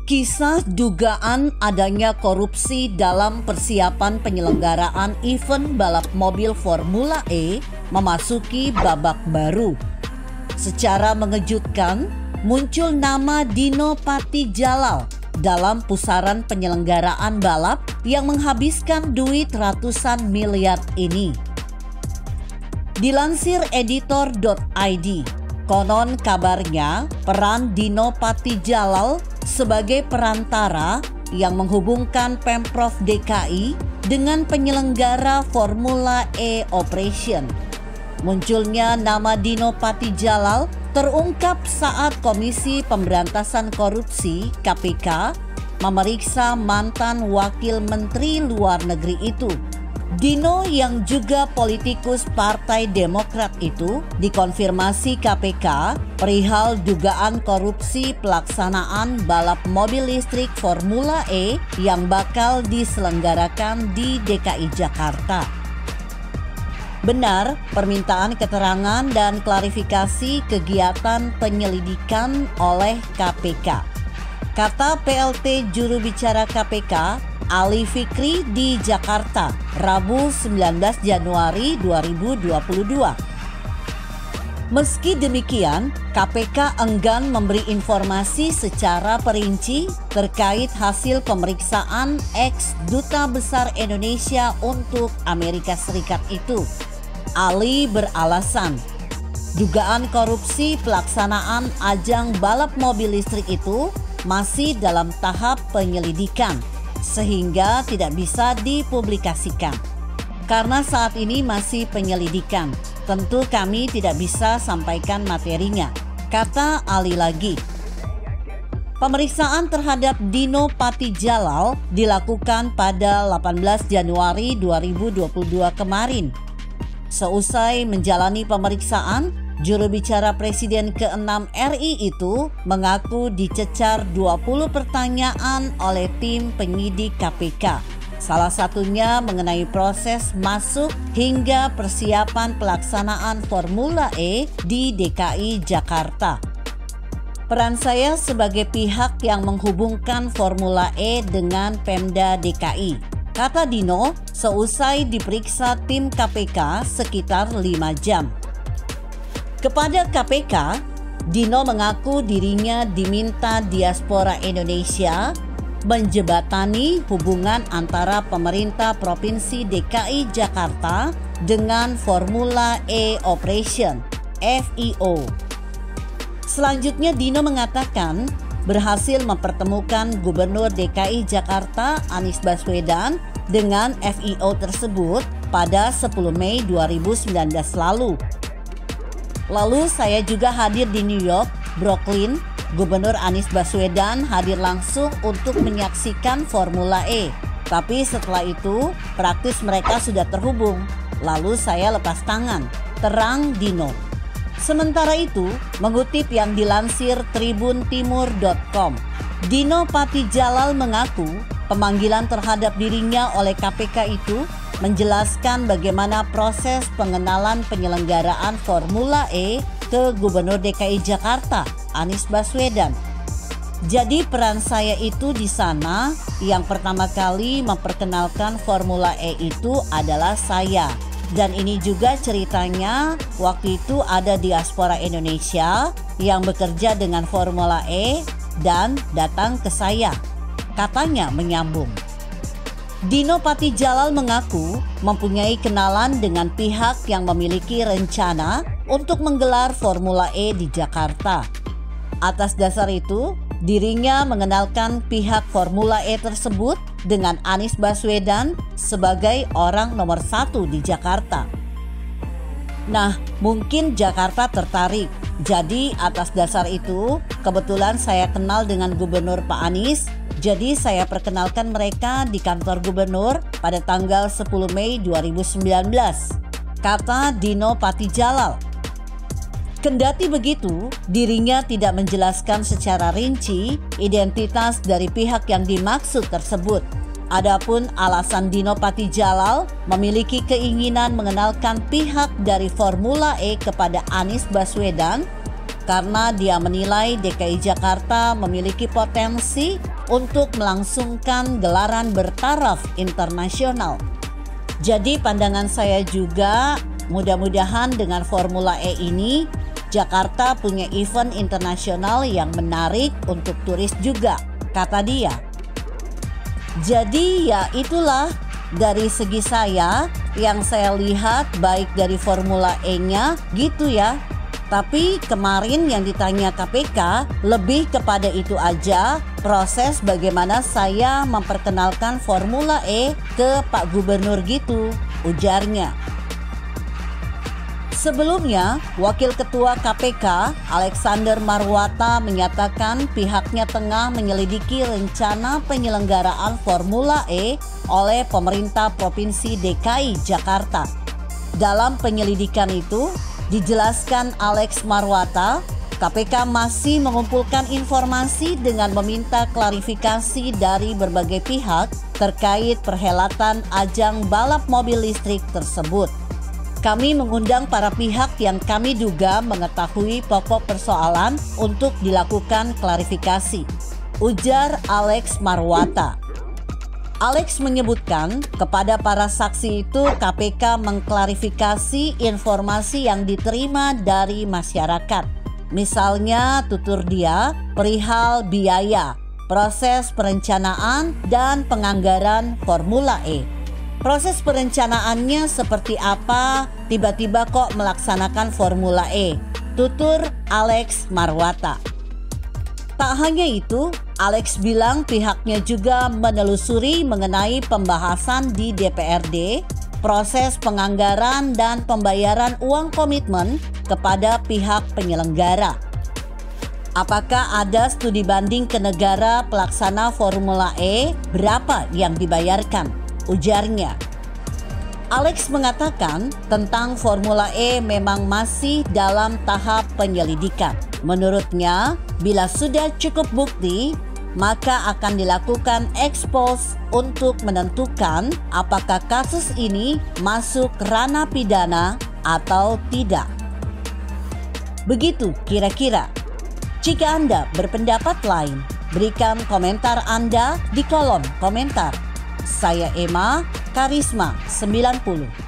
Kisah dugaan adanya korupsi dalam persiapan penyelenggaraan event balap mobil Formula E memasuki babak baru. Secara mengejutkan, muncul nama Dino Patijalal dalam pusaran penyelenggaraan balap yang menghabiskan duit ratusan miliar ini. Dilansir editor.id, konon kabarnya peran Dino Patijalal sebagai perantara yang menghubungkan Pemprov DKI dengan penyelenggara Formula E Operation. Munculnya nama Dino Patijalal terungkap saat Komisi Pemberantasan Korupsi (KPK) memeriksa mantan Wakil Menteri Luar Negeri itu. Dino yang juga politikus Partai Demokrat itu dikonfirmasi KPK perihal dugaan korupsi pelaksanaan balap mobil listrik Formula E yang bakal diselenggarakan di DKI Jakarta. Benar, permintaan keterangan dan klarifikasi kegiatan penyelidikan oleh KPK. Kata PLT juru bicara KPK, Ali Fikri di Jakarta, Rabu 19 Januari 2022. Meski demikian, KPK enggan memberi informasi secara perinci terkait hasil pemeriksaan ex-Duta Besar Indonesia untuk Amerika Serikat itu. Ali beralasan, dugaan korupsi pelaksanaan ajang balap mobil listrik itu masih dalam tahap penyelidikan, sehingga tidak bisa dipublikasikan. Karena saat ini masih penyelidikan, tentu kami tidak bisa sampaikan materinya, kata Ali lagi. Pemeriksaan terhadap Dino Patijalal dilakukan pada 18 Januari 2022 kemarin. Seusai menjalani pemeriksaan, juru bicara Presiden ke-6 RI itu mengaku dicecar 20 pertanyaan oleh tim penyidik KPK. Salah satunya mengenai proses masuk hingga persiapan pelaksanaan Formula E di DKI Jakarta. Peran saya sebagai pihak yang menghubungkan Formula E dengan Pemda DKI, kata Dino seusai diperiksa tim KPK sekitar 5 jam. Kepada KPK, Dino mengaku dirinya diminta diaspora Indonesia menjebatani hubungan antara pemerintah Provinsi DKI Jakarta dengan Formula E Operation (FEO). Selanjutnya Dino mengatakan berhasil mempertemukan Gubernur DKI Jakarta Anies Baswedan dengan FEO tersebut pada 10 Mei 2019 lalu. Lalu saya juga hadir di New York, Brooklyn. Gubernur Anies Baswedan hadir langsung untuk menyaksikan Formula E. Tapi setelah itu praktis mereka sudah terhubung. Lalu saya lepas tangan, terang Dino. Sementara itu, mengutip yang dilansir tribuntimur.com, Dino Patijalal mengaku pemanggilan terhadap dirinya oleh KPK itu menjelaskan bagaimana proses pengenalan penyelenggaraan Formula E ke Gubernur DKI Jakarta, Anies Baswedan. Jadi peran saya itu di sana yang pertama kali memperkenalkan Formula E itu adalah saya. Dan ini juga ceritanya waktu itu ada diaspora Indonesia yang bekerja dengan Formula E dan datang ke saya. Katanya menyambung. Dino Patijalal mengaku mempunyai kenalan dengan pihak yang memiliki rencana untuk menggelar Formula E di Jakarta. Atas dasar itu, dirinya mengenalkan pihak Formula E tersebut dengan Anies Baswedan sebagai orang nomor 1 di Jakarta. Nah, mungkin Jakarta tertarik. Jadi atas dasar itu, kebetulan saya kenal dengan Gubernur Pak Anies. Jadi saya perkenalkan mereka di kantor gubernur pada tanggal 10 Mei 2019, kata Dino Patijalal. Kendati begitu, dirinya tidak menjelaskan secara rinci identitas dari pihak yang dimaksud tersebut. Adapun alasan Dino Patijalal memiliki keinginan mengenalkan pihak dari Formula E kepada Anies Baswedan karena dia menilai DKI Jakarta memiliki potensi untuk melangsungkan gelaran bertaraf internasional. Jadi pandangan saya juga, mudah-mudahan dengan Formula E ini Jakarta punya event internasional yang menarik untuk turis juga, kata dia. Jadi ya itulah dari segi saya yang saya lihat baik dari Formula E-nya gitu ya. Tapi kemarin yang ditanya KPK lebih kepada itu aja, proses bagaimana saya memperkenalkan Formula E ke Pak Gubernur gitu, ujarnya. Sebelumnya, Wakil Ketua KPK Alexander Marwata menyatakan pihaknya tengah menyelidiki rencana penyelenggaraan Formula E oleh pemerintah Provinsi DKI Jakarta. Dalam penyelidikan itu, dijelaskan Alex Marwata, KPK masih mengumpulkan informasi dengan meminta klarifikasi dari berbagai pihak terkait perhelatan ajang balap mobil listrik tersebut. Kami mengundang para pihak yang kami duga mengetahui pokok persoalan untuk dilakukan klarifikasi, ujar Alex Marwata. Alex menyebutkan kepada para saksi itu KPK mengklarifikasi informasi yang diterima dari masyarakat. Misalnya tutur dia perihal biaya, proses perencanaan dan penganggaran Formula E. Proses perencanaannya seperti apa, tiba-tiba kok melaksanakan Formula E, tutur Alex Marwata. Tak hanya itu, Alex bilang pihaknya juga menelusuri mengenai pembahasan di DPRD, proses penganggaran dan pembayaran uang komitmen kepada pihak penyelenggara. Apakah ada studi banding ke negara pelaksana Formula E berapa yang dibayarkan? Ujarnya. Alex mengatakan tentang Formula E memang masih dalam tahap penyelidikan. Menurutnya, bila sudah cukup bukti, maka akan dilakukan ekspos untuk menentukan apakah kasus ini masuk ranah pidana atau tidak. Begitu kira-kira. Jika Anda berpendapat lain, berikan komentar Anda di kolom komentar. Saya Emma, Karisma 90.